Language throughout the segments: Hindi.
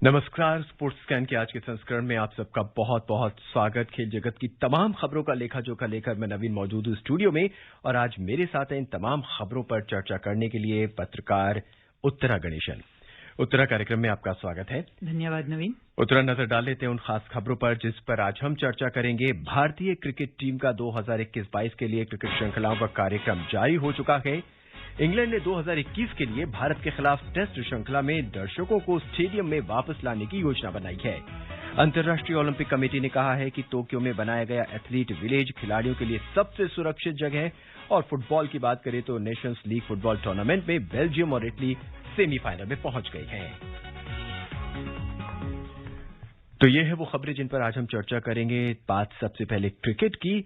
नमस्कार। स्पोर्ट्स स्कैन के आज के संस्करण में आप सबका बहुत बहुत स्वागत। खेल जगत की तमाम खबरों का लेखा जोखा लेकर मैं नवीन मौजूद हूं स्टूडियो में और आज मेरे साथ हैं इन तमाम खबरों पर चर्चा करने के लिए पत्रकार उत्तरा गणेशन। उत्तरा, कार्यक्रम में आपका स्वागत है। धन्यवाद नवीन। उत्तरा, नजर डाल लेते हैं उन खास खबरों पर जिस पर आज हम चर्चा करेंगे। भारतीय क्रिकेट टीम का 2021-22 के लिए क्रिकेट श्रृंखलाओं का कार्यक्रम जारी हो चुका है। इंग्लैंड ने 2021 के लिए भारत के खिलाफ टेस्ट श्रृंखला में दर्शकों को स्टेडियम में वापस लाने की योजना बनाई है। अंतर्राष्ट्रीय ओलंपिक कमेटी ने कहा है कि टोक्यो में बनाया गया एथलीट विलेज खिलाड़ियों के लिए सबसे सुरक्षित जगह है। और फुटबॉल की बात करें तो नेशंस लीग फुटबॉल टूर्नामेंट में बेल्जियम और इटली सेमीफाइनल में पहुंच गए हैं। तो ये है वो खबरें जिन पर आज हम चर्चा करेंगे। बात सबसे पहले क्रिकेट की।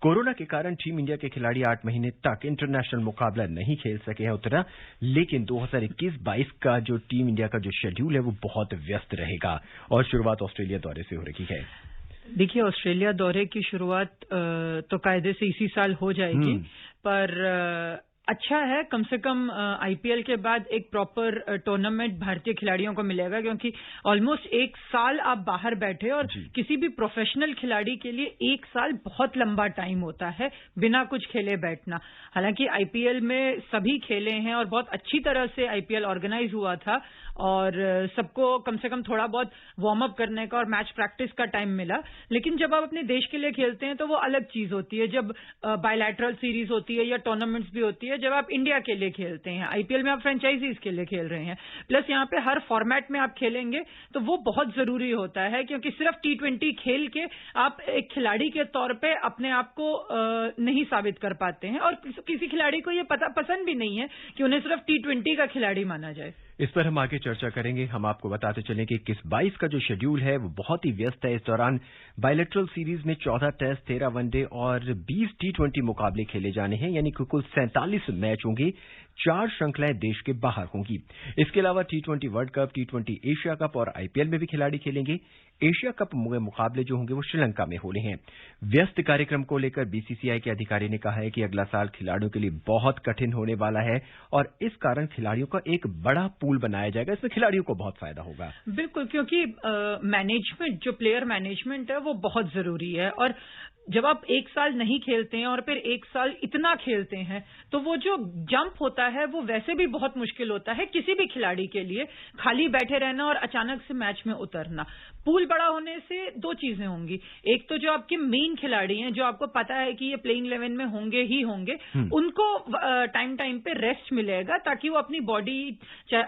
कोरोना के कारण टीम इंडिया के खिलाड़ी 8 महीने तक इंटरनेशनल मुकाबला नहीं खेल सके हैं उत्तरा, लेकिन 2021-22 का जो टीम इंडिया का जो शेड्यूल है वो बहुत व्यस्त रहेगा और शुरुआत ऑस्ट्रेलिया दौरे से हो रही है। देखिए, ऑस्ट्रेलिया दौरे की शुरुआत तो कायदे से इसी साल हो जाएगी, पर अच्छा है, कम से कम आईपीएल के बाद एक प्रॉपर टूर्नामेंट भारतीय खिलाड़ियों को मिलेगा, क्योंकि ऑलमोस्ट एक साल आप बाहर बैठे और किसी भी प्रोफेशनल खिलाड़ी के लिए एक साल बहुत लंबा टाइम होता है बिना कुछ खेले बैठना। हालांकि आईपीएल में सभी खेले हैं और बहुत अच्छी तरह से आईपीएल ऑर्गेनाइज हुआ था और सबको कम से कम थोड़ा बहुत वार्म अप करने का और मैच प्रैक्टिस का टाइम मिला। लेकिन जब आप अपने देश के लिए खेलते हैं तो वो अलग चीज होती है। जब बायलैटरल सीरीज होती है या टूर्नामेंट्स भी होती है, जब आप इंडिया के लिए खेलते हैं, आईपीएल में आप फ्रेंचाइजीज के लिए खेल रहे हैं, प्लस यहाँ पे हर फॉर्मेट में आप खेलेंगे, तो वो बहुत जरूरी होता है, क्योंकि सिर्फ T20 खेल के आप एक खिलाड़ी के तौर पे अपने आप को नहीं साबित कर पाते हैं। और किसी खिलाड़ी को ये पसंद भी नहीं है कि उन्हें सिर्फ T20 का खिलाड़ी माना जाए। इस पर हम आगे चर्चा करेंगे। हम आपको बताते चलें कि 21-22 का जो शेड्यूल है वो बहुत ही व्यस्त है। इस दौरान बायलैटरल सीरीज में 14 टेस्ट, 13 वनडे और 20 T20 मुकाबले खेले जाने हैं, यानी कि कुल 47 मैच होंगे। 4 श्रृंखलाएं देश के बाहर होंगी। इसके अलावा T20 world cup, T20 Asia cup और आईपीएल में भी खिलाड़ी खेलेंगे। एशिया कप मुकाबले जो होंगे वो श्रीलंका में हो रहे हैं। व्यस्त कार्यक्रम को लेकर बीसीसीआई के अधिकारी ने कहा है कि अगला साल खिलाड़ियों के लिए बहुत कठिन होने वाला है और इस कारण खिलाड़ियों का एक बड़ा पूल बनाया जाएगा। इसमें खिलाड़ियों को बहुत फायदा होगा। बिल्कुल, क्योंकि मैनेजमेंट, जो प्लेयर मैनेजमेंट है वो बहुत जरूरी है। और जब आप एक साल नहीं खेलते हैं और फिर एक साल इतना खेलते हैं, तो वो जो जंप होता है वो वैसे भी बहुत मुश्किल होता है किसी भी खिलाड़ी के लिए। खाली बैठे रहना और अचानक से मैच में उतरना। पूल बड़ा होने से दो चीजें होंगी। एक तो जो आपके मेन खिलाड़ी हैं, जो आपको पता है कि ये प्लेइंग 11 में होंगे ही होंगे, उनको टाइम टाइम पे रेस्ट मिलेगा ताकि वो अपनी बॉडी,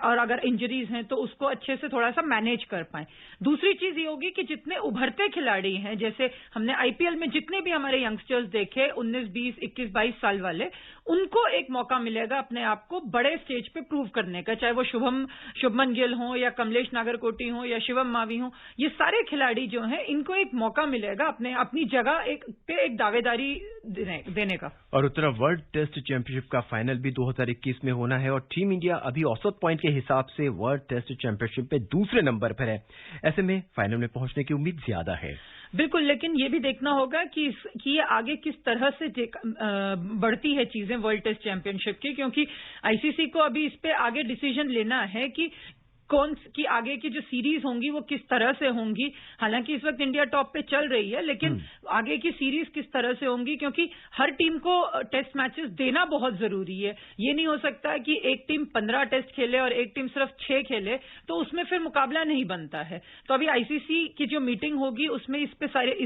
और अगर इंजरीज हैं तो उसको अच्छे से थोड़ा सा मैनेज कर पाए। दूसरी चीज ये होगी कि जितने उभरते खिलाड़ी हैं, जैसे हमने आईपीएल में जितने भी हमारे यंगस्टर्स देखे 19, 20, 21, 22 साल वाले, उनको एक मौका मिलेगा अपने आप को बड़े स्टेज पे प्रूव करने का। चाहे वो शुभमन गिल हो या कमलेश नागरकोटी हो या शिवम मावी हो, ये सारे खिलाड़ी जो हैं, इनको एक मौका मिलेगा अपनी जगह एक दावेदारी देने का। और उत्तरा, वर्ल्ड टेस्ट चैंपियनशिप का फाइनल भी 2021 में होना है और टीम इंडिया अभी औसत पॉइंट के हिसाब से वर्ल्ड टेस्ट चैंपियनशिप में दूसरे नंबर पर है। ऐसे में फाइनल में पहुंचने की उम्मीद ज्यादा है। बिल्कुल, लेकिन ये भी देखना होगा कि ये आगे किस तरह से बढ़ती है चीजें वर्ल्ड टेस्ट चैंपियनशिप की, क्योंकि आईसीसी को अभी इस पे आगे डिसीजन लेना है कि कौन की आगे की जो सीरीज होंगी वो किस तरह से होंगी। हालांकि इस वक्त इंडिया टॉप पे चल रही है, लेकिन आगे की सीरीज किस तरह से होंगी, क्योंकि हर टीम को टेस्ट मैचेस देना बहुत जरूरी है। ये नहीं हो सकता कि एक टीम 15 टेस्ट खेले और एक टीम सिर्फ 6 खेले, तो उसमें फिर मुकाबला नहीं बनता है। तो अभी आईसीसी की जो मीटिंग होगी उसमें इस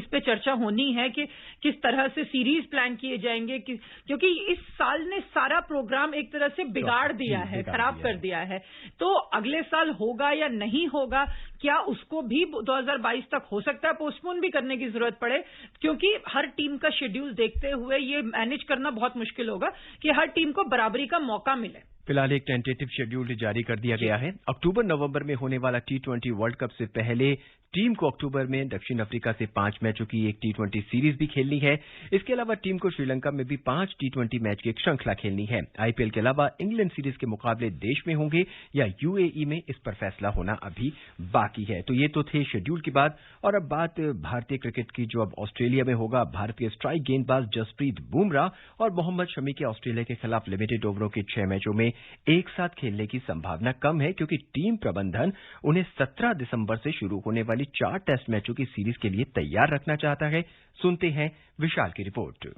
पे चर्चा होनी है कि किस तरह से सीरीज प्लान किए जाएंगे, क्योंकि इस साल ने सारा प्रोग्राम एक तरह से बिगाड़ दिया है, खराब कर दिया है। तो अगले साल होगा या नहीं होगा, क्या उसको भी 2022 तक हो सकता है पोस्टपोन भी करने की जरूरत पड़े, क्योंकि हर टीम का शेड्यूल देखते हुए ये मैनेज करना बहुत मुश्किल होगा कि हर टीम को बराबरी का मौका मिले। फिलहाल एक टेंटेटिव शेड्यूल जारी कर दिया गया है। अक्टूबर-नवंबर में होने वाला T20 वर्ल्ड कप से पहले टीम को अक्टूबर में दक्षिण अफ्रीका से 5 मैचों की एक T20 सीरीज भी खेलनी है। इसके अलावा टीम को श्रीलंका में भी 5 T20 मैच की एक श्रृंखला खेलनी है। आईपीएल के अलावा इंग्लैंड सीरीज के मुकाबले देश में होंगे या यूएई में, इस पर फैसला होना अभी बाकी है। तो ये तो थे शेड्यूल की बात। और अब बात भारतीय क्रिकेट की, जो अब ऑस्ट्रेलिया में होगा। भारतीय स्ट्राइक गेंदबाज जसप्रीत बुमराह और मोहम्मद शमी के ऑस्ट्रेलिया के खिलाफ लिमिटेड ओवरों के 6 मैचों में एक साथ खेलने की संभावना कम है क्योंकि टीम प्रबंधन उन्हें 17 दिसंबर से शुरू होने वाली 4 टेस्ट मैचों की सीरीज के लिए तैयार रखना चाहता है। सुनते हैं विशाल की रिपोर्ट।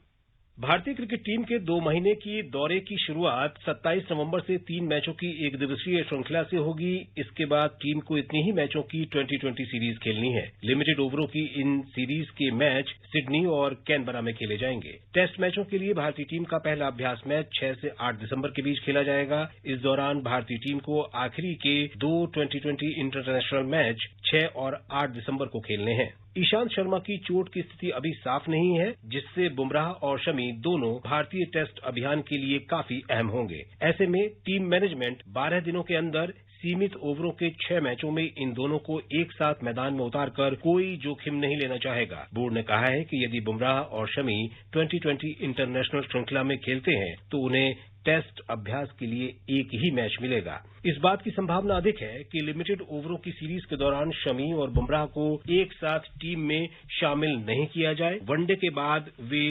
भारतीय क्रिकेट टीम के 2 महीने की दौरे की शुरुआत 27 नवंबर से 3 मैचों की एक दिवसीय श्रृंखला से होगी। इसके बाद टीम को इतनी ही मैचों की 2020 सीरीज खेलनी है। लिमिटेड ओवरों की इन सीरीज के मैच सिडनी और कैनबरा में खेले जाएंगे। टेस्ट मैचों के लिए भारतीय टीम का पहला अभ्यास मैच 6 से 8 दिसंबर के बीच खेला जाएगा। इस दौरान भारतीय टीम को आखिरी के 2 2020 इंटरनेशनल मैच 6 और 8 दिसंबर को खेलने हैं। ईशांत शर्मा की चोट की स्थिति अभी साफ नहीं है, जिससे बुमराह और शमी दोनों भारतीय टेस्ट अभियान के लिए काफी अहम होंगे। ऐसे में टीम मैनेजमेंट 12 दिनों के अंदर सीमित ओवरों के 6 मैचों में इन दोनों को एक साथ मैदान में उतारकर कोई जोखिम नहीं लेना चाहेगा। बोर्ड ने कहा है कि यदि बुमराह और शमी 2020 इंटरनेशनल श्रृंखला में खेलते हैं तो उन्हें टेस्ट अभ्यास के लिए एक ही मैच मिलेगा। इस बात की संभावना अधिक है कि लिमिटेड ओवरों की सीरीज के दौरान शमी और बुमराह को एक साथ टीम में शामिल नहीं किया जाए। वनडे के बाद वे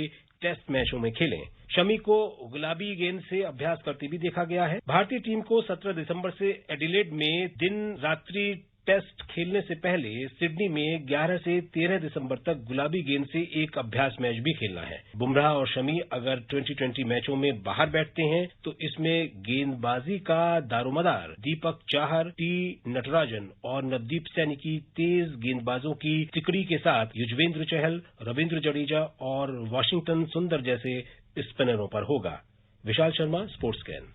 टेस्ट मैचों में खेलें। शमी को गुलाबी गेंद से अभ्यास करते भी देखा गया है। भारतीय टीम को 17 दिसंबर से एडिलेड में दिन रात्रि टेस्ट खेलने से पहले सिडनी में 11 से 13 दिसंबर तक गुलाबी गेंद से एक अभ्यास मैच भी खेलना है। बुमराह और शमी अगर 2020 मैचों में बाहर बैठते हैं तो इसमें गेंदबाजी का दारोमदार दीपक चाहर, टी नटराजन और नवदीप सैनी की तेज गेंदबाजों की तिकड़ी के साथ युजवेंद्र चहल, रविंद्र जडेजा और वाशिंगटन सुंदर जैसे स्पिनरों पर होगा। Vishal Sharma, sports can.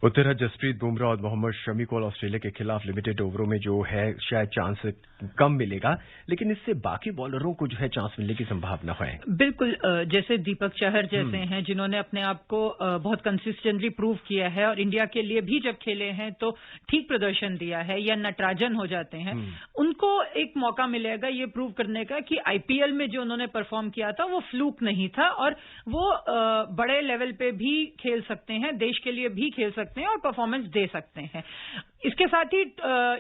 उत्तर जसप्रीत बुमराह और मोहम्मद शमी को ऑस्ट्रेलिया के खिलाफ लिमिटेड ओवरों में जो है शायद चांस कम मिलेगा, लेकिन इससे बाकी बॉलरों को जो है चांस मिलने की संभावना है। बिल्कुल, जैसे दीपक चहर जैसे हैं जिन्होंने अपने आप को बहुत कंसिस्टेंटली प्रूव किया है और इंडिया के लिए भी जब खेले हैं तो ठीक प्रदर्शन दिया है, या नटराजन हो जाते हैं, उनको एक मौका मिलेगा ये प्रूव करने का कि आईपीएल में जो उन्होंने परफॉर्म किया था वो फ्लूक नहीं था और वो बड़े लेवल पे भी खेल सकते हैं, देश के लिए भी खेल सकते हैं और परफॉर्मेंस दे सकते हैं। इसके साथ ही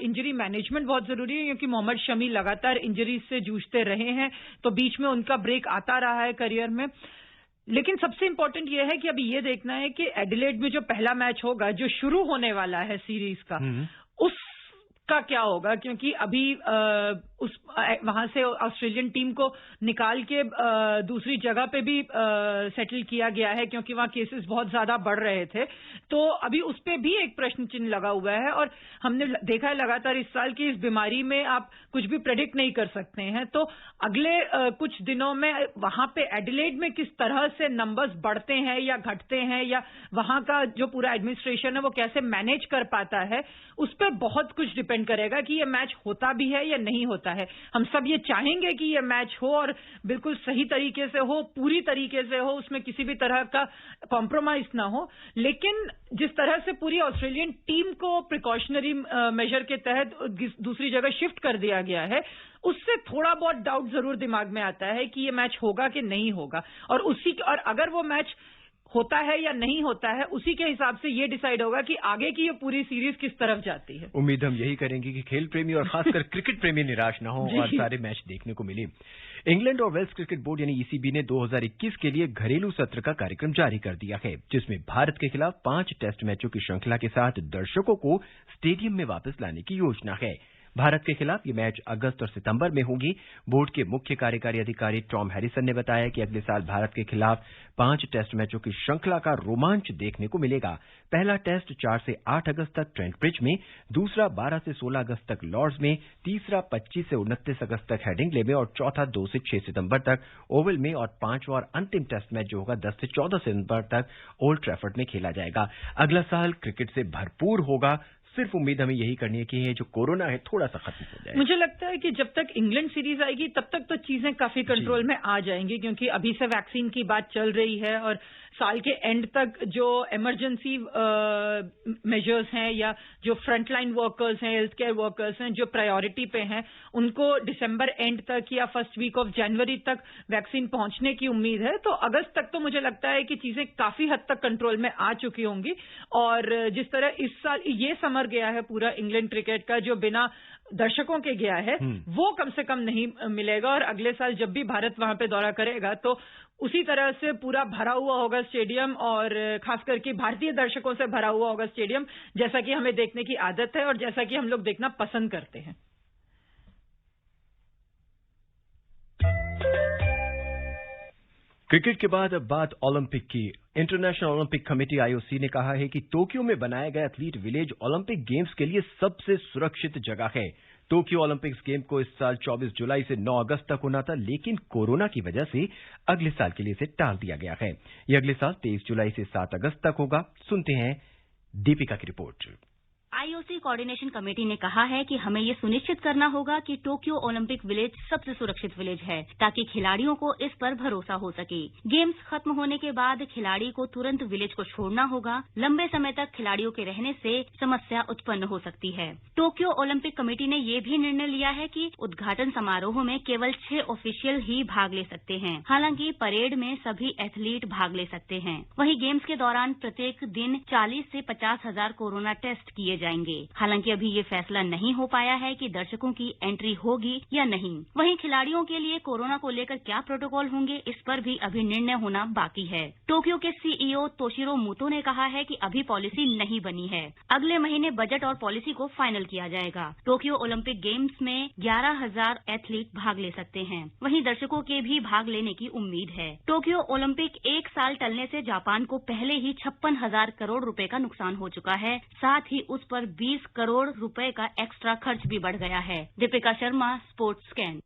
इंजरी मैनेजमेंट बहुत जरूरी है क्योंकि मोहम्मद शमी लगातार इंजरीज से जूझते रहे हैं, तो बीच में उनका ब्रेक आता रहा है करियर में। लेकिन सबसे इंपॉर्टेंट यह है कि अभी ये देखना है कि एडिलेड में जो पहला मैच होगा, जो शुरू होने वाला है सीरीज का, उसका क्या होगा, क्योंकि अभी वहां से ऑस्ट्रेलियन टीम को निकाल के दूसरी जगह पे भी सेटल किया गया है क्योंकि वहां केसेस बहुत ज्यादा बढ़ रहे थे। तो अभी उस पे भी एक प्रश्न चिन्ह लगा हुआ है और हमने देखा है लगातार इस साल की इस बीमारी में आप कुछ भी प्रेडिक्ट नहीं कर सकते हैं। तो अगले कुछ दिनों में वहां पे एडिलेड में किस तरह से नंबर्स बढ़ते हैं या घटते हैं, या वहां का जो पूरा एडमिनिस्ट्रेशन है वो कैसे मैनेज कर पाता है, उस पर बहुत कुछ डिपेंड करेगा कि ये मैच होता भी है या नहीं होता है। हम सब ये चाहेंगे कि ये मैच हो और बिल्कुल सही तरीके से हो, पूरी तरीके से हो, उसमें किसी भी तरह का कॉम्प्रोमाइज ना हो, लेकिन जिस तरह से पूरी ऑस्ट्रेलियन टीम को प्रिकॉशनरी मेजर के तहत दूसरी जगह शिफ्ट कर दिया गया है, उससे थोड़ा बहुत डाउट जरूर दिमाग में आता है कि ये मैच होगा कि नहीं होगा, और अगर वो मैच होता है या नहीं होता है, उसी के हिसाब से ये डिसाइड होगा कि आगे की ये पूरी सीरीज किस तरफ जाती है। उम्मीद हम यही करेंगे कि खेल प्रेमी और खासकर क्रिकेट प्रेमी निराश ना हो और सारे मैच देखने को मिले। इंग्लैंड और वेल्स क्रिकेट बोर्ड यानी ईसीबी ने 2021 के लिए घरेलू सत्र का कार्यक्रम जारी कर दिया है, जिसमें भारत के खिलाफ 5 टेस्ट मैचों की श्रृंखला के साथ दर्शकों को स्टेडियम में वापस लाने की योजना है। भारत के खिलाफ ये मैच अगस्त और सितंबर में होंगी। बोर्ड के मुख्य कार्यकारी अधिकारी टॉम हैरिसन ने बताया कि अगले साल भारत के खिलाफ 5 टेस्ट मैचों की श्रृंखला का रोमांच देखने को मिलेगा। पहला टेस्ट 4 से 8 अगस्त तक ट्रेंट ब्रिज में, दूसरा 12 से 16 अगस्त तक लॉर्ड्स में, तीसरा 25 से 29 अगस्त तक हेडिंग्ले में और चौथा 2 से 6 सितंबर तक ओवल में, और पांचवा और अंतिम टेस्ट मैच जो होगा 10 से 14 सितंबर तक ओल्ड ट्रैफर्ड में खेला जाएगा। अगला साल क्रिकेट से भरपूर होगा। सिर्फ उम्मीद हमें यही करनी है कि ये जो कोरोना है थोड़ा सा खत्म हो जाए। मुझे लगता है कि जब तक इंग्लैंड सीरीज आएगी तब तक तो चीजें काफी कंट्रोल में आ जाएंगी, क्योंकि अभी से वैक्सीन की बात चल रही है और साल के एंड तक जो इमरजेंसी मेजर्स हैं या जो फ्रंटलाइन वर्कर्स हैं, हेल्थ केयर वर्कर्स हैं, जो प्रायोरिटी पे हैं, उनको दिसंबर एंड तक या फर्स्ट वीक ऑफ जनवरी तक वैक्सीन पहुंचने की उम्मीद है। तो अगस्त तक तो मुझे लगता है कि चीजें काफी हद तक कंट्रोल में आ चुकी होंगी। और जिस तरह इस साल ये समर गया है पूरा इंग्लैंड क्रिकेट का, जो बिना दर्शकों के गया है, वो कम से कम नहीं मिलेगा। और अगले साल जब भी भारत वहां पे दौरा करेगा तो उसी तरह से पूरा भरा हुआ होगा स्टेडियम, और खास करके भारतीय दर्शकों से भरा हुआ होगा स्टेडियम, जैसा कि हमें देखने की आदत है और जैसा कि हम लोग देखना पसंद करते हैं। क्रिकेट के बाद अब बात ओलंपिक की। इंटरनेशनल ओलंपिक कमेटी आईओसी ने कहा है कि टोक्यो में बनाया गया एथलीट विलेज ओलंपिक गेम्स के लिए सबसे सुरक्षित जगह है। टोक्यो ओलंपिक्स गेम को इस साल 24 जुलाई से 9 अगस्त तक होना था, लेकिन कोरोना की वजह से अगले साल के लिए इसे टाल दिया गया है। यह अगले साल 23 जुलाई से 7 अगस्त तक होगा। सुनते हैं दीपिका की रिपोर्ट। आईओसी कोऑर्डिनेशन कमेटी ने कहा है कि हमें ये सुनिश्चित करना होगा कि टोक्यो ओलंपिक विलेज सबसे सुरक्षित विलेज है, ताकि खिलाड़ियों को इस पर भरोसा हो सके। गेम्स खत्म होने के बाद खिलाड़ी को तुरंत विलेज को छोड़ना होगा। लंबे समय तक खिलाड़ियों के रहने से समस्या उत्पन्न हो सकती है। टोक्यो ओलंपिक कमेटी ने ये भी निर्णय लिया है कि उद्घाटन समारोह में केवल 6 ऑफिशियल ही भाग ले सकते हैं। हालांकि परेड में सभी एथलीट भाग ले सकते हैं। वहीं गेम्स के दौरान प्रत्येक दिन 40 से 50 हजार कोरोना टेस्ट किए जाएंगे। हालांकि अभी ये फैसला नहीं हो पाया है कि दर्शकों की एंट्री होगी या नहीं। वहीं खिलाड़ियों के लिए कोरोना को लेकर क्या प्रोटोकॉल होंगे, इस पर भी अभी निर्णय होना बाकी है। टोक्यो के सीईओ तोशिरो मूतो ने कहा है कि अभी पॉलिसी नहीं बनी है। अगले महीने बजट और पॉलिसी को फाइनल किया जाएगा। टोक्यो ओलंपिक गेम्स में 11,000 एथलीट भाग ले सकते हैं। वहीं दर्शकों के भी भाग लेने की उम्मीद है। टोक्यो ओलंपिक एक साल टलने से जापान को पहले ही 56,000 करोड़ रुपए का नुकसान हो चुका है। साथ ही उस पर 20 करोड़ रुपए का एक्स्ट्रा खर्च भी बढ़ गया है। Deepika Sharma, sports scan.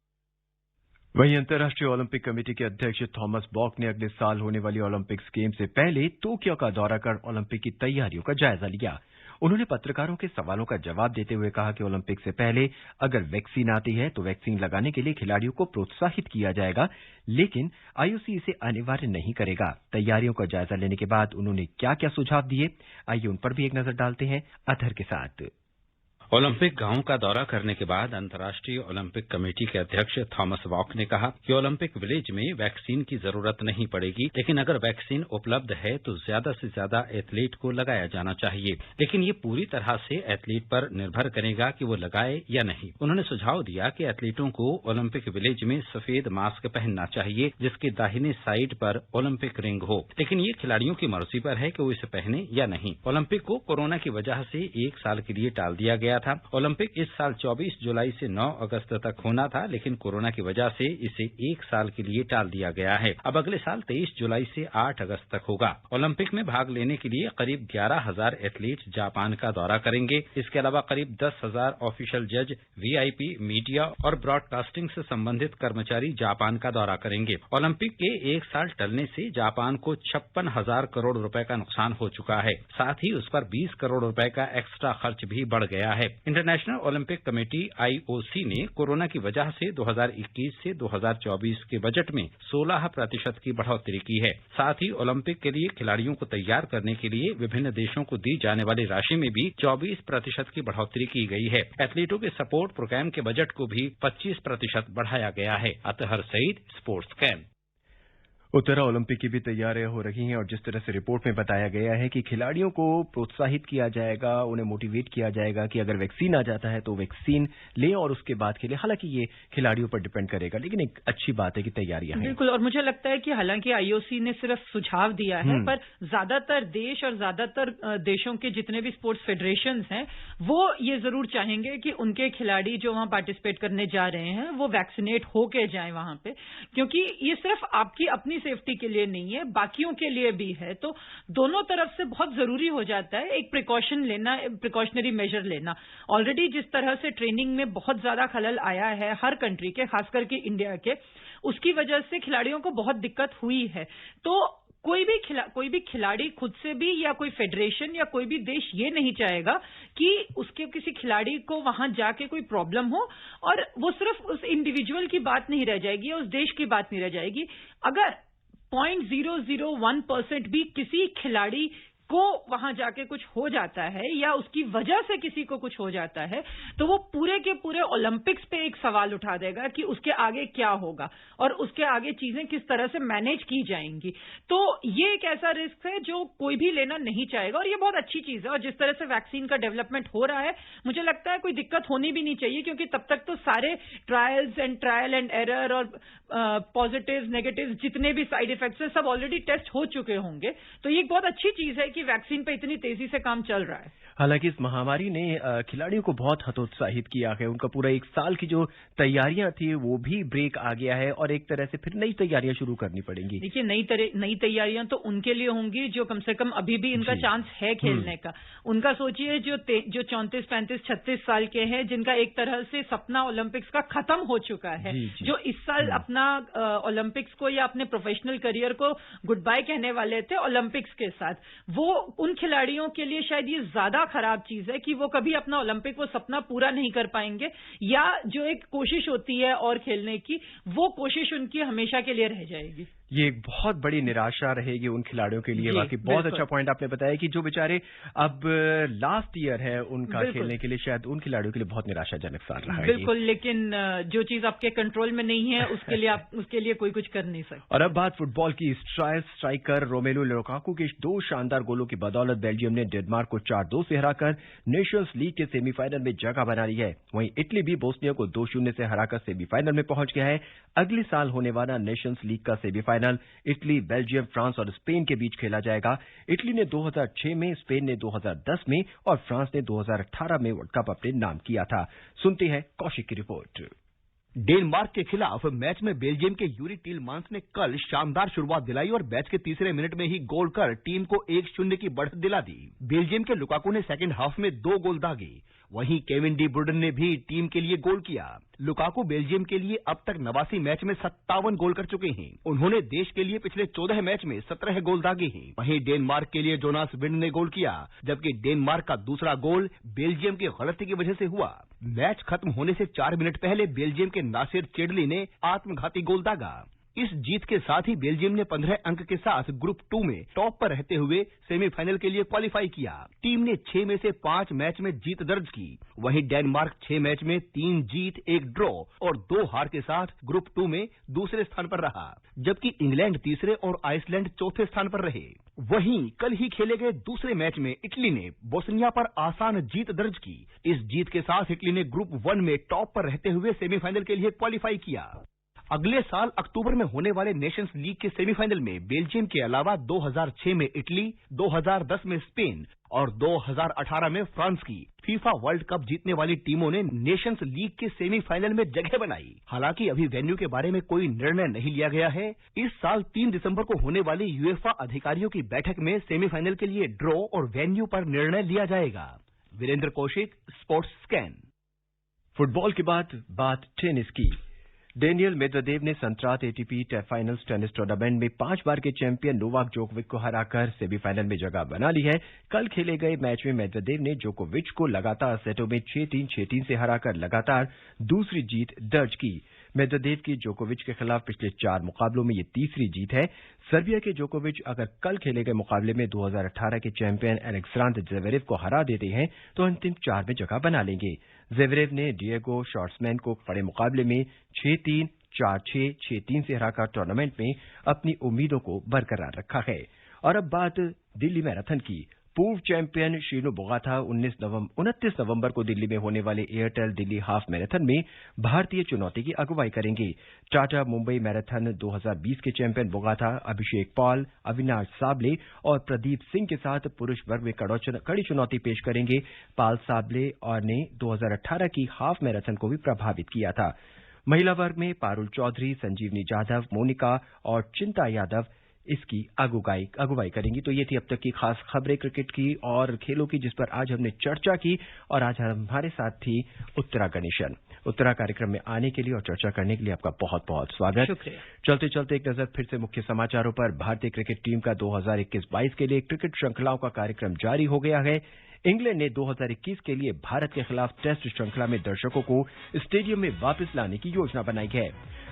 वहीं अंतर्राष्ट्रीय ओलंपिक कमेटी के अध्यक्ष थॉमस बॉक ने अगले साल होने वाली ओलंपिक्स गेम से पहले टोक्यो का दौरा कर ओलंपिक की तैयारियों का जायजा लिया। उन्होंने पत्रकारों के सवालों का जवाब देते हुए कहा कि ओलंपिक से पहले अगर वैक्सीन आती है तो वैक्सीन लगाने के लिए खिलाड़ियों को प्रोत्साहित किया जाएगा, लेकिन आईओसी इसे अनिवार्य नहीं करेगा। तैयारियों का जायजा लेने के बाद उन्होंने क्या क्या सुझाव दिए, आइए उन पर भी एक नजर डालते हैं अतहर के साथ। ओलंपिक गांव का दौरा करने के बाद अंतर्राष्ट्रीय ओलंपिक कमेटी के अध्यक्ष थॉमस बॉक ने कहा कि ओलंपिक विलेज में वैक्सीन की जरूरत नहीं पड़ेगी, लेकिन अगर वैक्सीन उपलब्ध है तो ज्यादा से ज्यादा एथलीट को लगाया जाना चाहिए। लेकिन ये पूरी तरह से एथलीट पर निर्भर करेगा कि वो लगाए या नहीं। उन्होंने सुझाव दिया कि एथलीटों को ओलंपिक विलेज में सफेद मास्क पहनना चाहिए, जिसके दाहिने साइड पर ओलंपिक रिंग हो, लेकिन ये खिलाड़ियों की मर्जी पर है कि वो इसे पहने या नहीं। ओलंपिक को कोरोना की वजह से 1 साल के लिए टाल दिया गया था। ओलंपिक इस साल 24 जुलाई से 9 अगस्त तक होना था, लेकिन कोरोना की वजह से इसे 1 साल के लिए टाल दिया गया है। अब अगले साल 23 जुलाई से 8 अगस्त तक होगा। ओलंपिक में भाग लेने के लिए करीब 11,000 एथलीट जापान का दौरा करेंगे। इसके अलावा करीब 10,000 ऑफिशियल जज, वीआईपी, मीडिया और ब्रॉडकास्टिंग से संबंधित कर्मचारी जापान का दौरा करेंगे। ओलंपिक के 1 साल टलने से जापान को 56,000 करोड़ रुपए का नुकसान हो चुका है। साथ ही उस पर 20 करोड़ रुपए का एक्स्ट्रा खर्च भी बढ़ गया है। इंटरनेशनल ओलंपिक कमेटी आईओसी ने कोरोना की वजह से 2021 से 2024 के बजट में 16% की बढ़ोतरी की है। साथ ही ओलंपिक के लिए खिलाड़ियों को तैयार करने के लिए विभिन्न देशों को दी जाने वाली राशि में भी 24% की बढ़ोतरी की गई है। एथलीटों के सपोर्ट प्रोग्राम के बजट को भी 25% बढ़ाया गया है। Athar Saeed, sports camp. Uttara Olympic की भी तैयारियां हो रही हैं और जिस तरह से रिपोर्ट में बताया गया है कि खिलाड़ियों को प्रोत्साहित किया जाएगा, उन्हें मोटिवेट किया जाएगा कि अगर वैक्सीन आ जाता है तो वैक्सीन लें और उसके बाद खेलें। हालांकि ये खिलाड़ियों पर डिपेंड करेगा, लेकिन एक अच्छी बात है कि तैयारियां हैं। बिल्कुल, और मुझे लगता है कि हालांकि आईओसी ने सिर्फ सुझाव दिया है, पर ज्यादातर देश और ज्यादातर देशों के जितने भी स्पोर्ट्स फेडरेशंस हैं वो ये जरूर चाहेंगे कि उनके खिलाड़ी जो वहां पार्टिसिपेट करने जा रहे हैं वो वैक्सीनेट होके जाएं वहां पे, क्योंकि ये सिर्फ आपकी अपनी सेफ्टी के लिए नहीं है, बाकियों के लिए भी है। तो दोनों तरफ से बहुत जरूरी हो जाता है एक प्रिकॉशन लेना, प्रिकॉशनरी मेजर लेना। ऑलरेडी जिस तरह से ट्रेनिंग में बहुत ज्यादा खलल आया है हर कंट्री के, खास करके इंडिया के, उसकी वजह से खिलाड़ियों को बहुत दिक्कत हुई है। तो कोई भी खिलाड़ी खुद से भी या कोई फेडरेशन या कोई भी देश ये नहीं चाहेगा कि उसके किसी खिलाड़ी को वहां जाके कोई प्रॉब्लम हो, और वो सिर्फ उस इंडिविजुअल की बात नहीं रह जाएगी या उस देश की बात नहीं रह जाएगी। अगर 0.001% भी किसी खिलाड़ी को वहां जाके कुछ हो जाता है या उसकी वजह से किसी को कुछ हो जाता है, तो वो पूरे के पूरे ओलंपिक्स पे एक सवाल उठा देगा कि उसके आगे क्या होगा और उसके आगे चीजें किस तरह से मैनेज की जाएंगी। तो ये एक ऐसा रिस्क है जो कोई भी लेना नहीं चाहेगा और ये बहुत अच्छी चीज है। और जिस तरह से वैक्सीन का डेवलपमेंट हो रहा है, मुझे लगता है कोई दिक्कत होनी भी नहीं चाहिए, क्योंकि तब तक तो सारे ट्रायल एंड एरर और पॉजिटिव नेगेटिव जितने भी साइड इफेक्ट्स हैं सब ऑलरेडी टेस्ट हो चुके होंगे। तो ये एक बहुत अच्छी चीज है कि वैक्सीन पे इतनी तेजी से काम चल रहा है। हालांकि इस महामारी ने खिलाड़ियों को बहुत हतोत्साहित किया है। उनका पूरा एक साल की जो तैयारियां थी वो भी ब्रेक आ गया है और एक तरह से फिर नई तैयारियां शुरू करनी पड़ेंगी। देखिए, नई तैयारियां तो उनके लिए होंगी जो कम से कम अभी भी इनका चांस है खेलने का। उनका सोचिए जो 34, 35, 36 साल के हैं, जिनका एक तरह से सपना ओलंपिक्स का खत्म हो चुका है, जो इस साल अपना ओलंपिक्स को या अपने प्रोफेशनल करियर को गुड बाय कहने वाले थे ओलंपिक्स के साथ, वो उन खिलाड़ियों के लिए शायद ये ज्यादा खराब चीज है कि वो कभी अपना ओलंपिक वो सपना पूरा नहीं कर पाएंगे, या जो एक कोशिश होती है और खेलने की, वो कोशिश उनकी हमेशा के लिए रह जाएगी। ये एक बहुत बड़ी निराशा रहेगी उन खिलाड़ियों के लिए। बाकी बहुत अच्छा पॉइंट आपने बताया कि जो बेचारे अब लास्ट ईयर है उनका खेलने के लिए, शायद उन खिलाड़ियों के लिए बहुत निराशाजनक साल रहा है। बिल्कुल, लेकिन जो चीज आपके कंट्रोल में नहीं है उसके लिए आप उसके लिए कोई कुछ कर नहीं सकते। और अब बात फुटबॉल की। स्ट्राइकर रोमेलू लुकाकू के 2 शानदार गोलों की बदौलत बेल्जियम ने डेनमार्क को 4-2 से हराकर नेशंस लीग के सेमीफाइनल में जगह बना ली है। वहीं इटली भी बोस्निया को 2-0 से हराकर सेमीफाइनल में पहुंच गया है। अगले साल होने वाला नेशंस लीग का सेमीफाइनल इटली, बेल्जियम, फ्रांस और स्पेन के बीच खेला जाएगा। इटली ने 2006 में, स्पेन ने 2010 में और फ्रांस ने 2018 में वर्ल्ड कप अपने नाम किया था। सुनते हैं कौशिक की रिपोर्ट। डेनमार्क के खिलाफ मैच में बेल्जियम के यूरी टीलमांस ने कल शानदार शुरुआत दिलाई और मैच के तीसरे मिनट में ही गोल कर टीम को 1-0 की बढ़त दिला दी। बेल्जियम के लुकाकू ने सेकंड हाफ में 2 गोल दागे। वहीं केविन डी ब्रुयन ने भी टीम के लिए गोल किया। लुकाकू बेल्जियम के लिए अब तक 89 मैच में 57 गोल कर चुके हैं। उन्होंने देश के लिए पिछले 14 मैच में 17 गोल दागे हैं। वहीं डेनमार्क के लिए जोनास विंड ने गोल किया, जबकि डेनमार्क का दूसरा गोल बेल्जियम की गलती की वजह से हुआ। मैच खत्म होने से 4 मिनट पहले बेल्जियम के नासिर चेडली ने आत्मघाती गोल दागा। इस जीत के साथ ही बेल्जियम ने 15 अंक के साथ ग्रुप 2 में टॉप पर रहते हुए सेमीफाइनल के लिए क्वालिफाई किया। टीम ने 6 में से 5 मैच में जीत दर्ज की। वहीं डेनमार्क 6 मैच में 3 जीत, 1 ड्रॉ और 2 हार के साथ ग्रुप 2 में दूसरे स्थान पर रहा, जबकि इंग्लैंड तीसरे और आइसलैंड चौथे स्थान पर रहे। वहीं कल ही खेले गए दूसरे मैच में इटली ने बोस्निया पर आसान जीत दर्ज की। इस जीत के साथ इटली ने ग्रुप 1 में टॉप पर रहते हुए सेमीफाइनल के लिए क्वालिफाई किया। अगले साल अक्टूबर में होने वाले नेशंस लीग के सेमीफाइनल में बेल्जियम के अलावा 2006 में इटली, 2010 में स्पेन और 2018 में फ्रांस की फीफा वर्ल्ड कप जीतने वाली टीमों ने नेशंस लीग के सेमीफाइनल में जगह बनाई। हालांकि अभी वेन्यू के बारे में कोई निर्णय नहीं लिया गया है। इस साल 3 दिसंबर को होने वाली यूएफा अधिकारियों की बैठक में सेमीफाइनल के लिए ड्रॉ और वेन्यू पर निर्णय लिया जाएगा। Virendra Kaushik, sports scan. Football के बाद बात टेनिस की। डेनियल मेदवेदेव ने संत्रात एटीपी फाइनल्स टेनिस टूर्नामेंट में 5 बार के चैंपियन नोवाक जोकोविच को हराकर सेमीफाइनल में जगह बना ली है। कल खेले गए मैच में मेदवेदेव ने जोकोविच को लगातार सेटों में 6-3, 6-3 से हराकर लगातार दूसरी जीत दर्ज की। मेदवेदेव की जोकोविच के खिलाफ पिछले 4 मुकाबलों में ये तीसरी जीत है। सर्बिया के जोकोविच अगर कल खेले गए मुकाबले में 2018 के चैंपियन अलेक्सांडर ज़वेरेव को हरा देते हैं तो अंतिम 4 में जगह बना लेंगे। ज़वेरेव ने डिएगो शॉर्ट्समैन को कड़े मुकाबले में 6-3, 4-6, 6-3 से हराकर टूर्नामेंट में अपनी उम्मीदों को बरकरार रखा है। और अब बात दिल्ली मैराथन की। पूर्व चैंपियन शीनू बोगाथा 29 नवंबर को दिल्ली में होने वाले एयरटेल दिल्ली हाफ मैराथन में भारतीय चुनौती की अगुवाई करेंगे। टाटा मुंबई मैराथन 2020 के चैंपियन बोगाथा अभिषेक पॉल, अविनाश साबले और प्रदीप सिंह के साथ पुरुष वर्ग में कड़ी चुनौती पेश करेंगे। पाल साबले और ने 2018 की हाफ मैराथन को भी प्रभावित किया था। महिला वर्ग में पारुल चौधरी, संजीवनी जाधव, मोनिका और चिंता यादव इसकी अगुवाई करेंगी। तो ये थी अब तक की खास खबरें क्रिकेट की और खेलों की, जिस पर आज हमने चर्चा की। और आज हमारे साथ थी उत्तरा गणेशन। उत्तरा, कार्यक्रम में आने के लिए और चर्चा करने के लिए आपका बहुत बहुत स्वागत। शुक्रिया। चलते चलते एक नजर फिर से मुख्य समाचारों पर। भारतीय क्रिकेट टीम का 2021-22 के लिए क्रिकेट श्रृंखलाओं का कार्यक्रम जारी हो गया है। इंग्लैंड ने 2021 के लिए भारत के खिलाफ टेस्ट श्रृंखला में दर्शकों को स्टेडियम में वापस लाने की योजना बनाई है।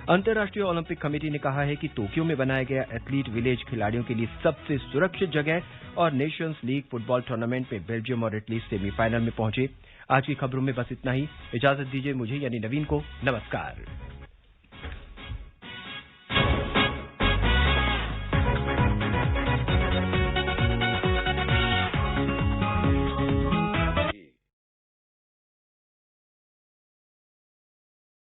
अंतर्राष्ट्रीय ओलंपिक कमेटी ने कहा है कि टोक्यो में बनाया गया एथलीट विलेज खिलाड़ियों के लिए सबसे सुरक्षित जगह और नेशंस लीग फुटबॉल टूर्नामेंट में बेल्जियम और इटली सेमीफाइनल में पहुंचे। आज की खबरों में बस इतना ही। इजाजत दीजिए मुझे यानी नवीन को। नमस्कार।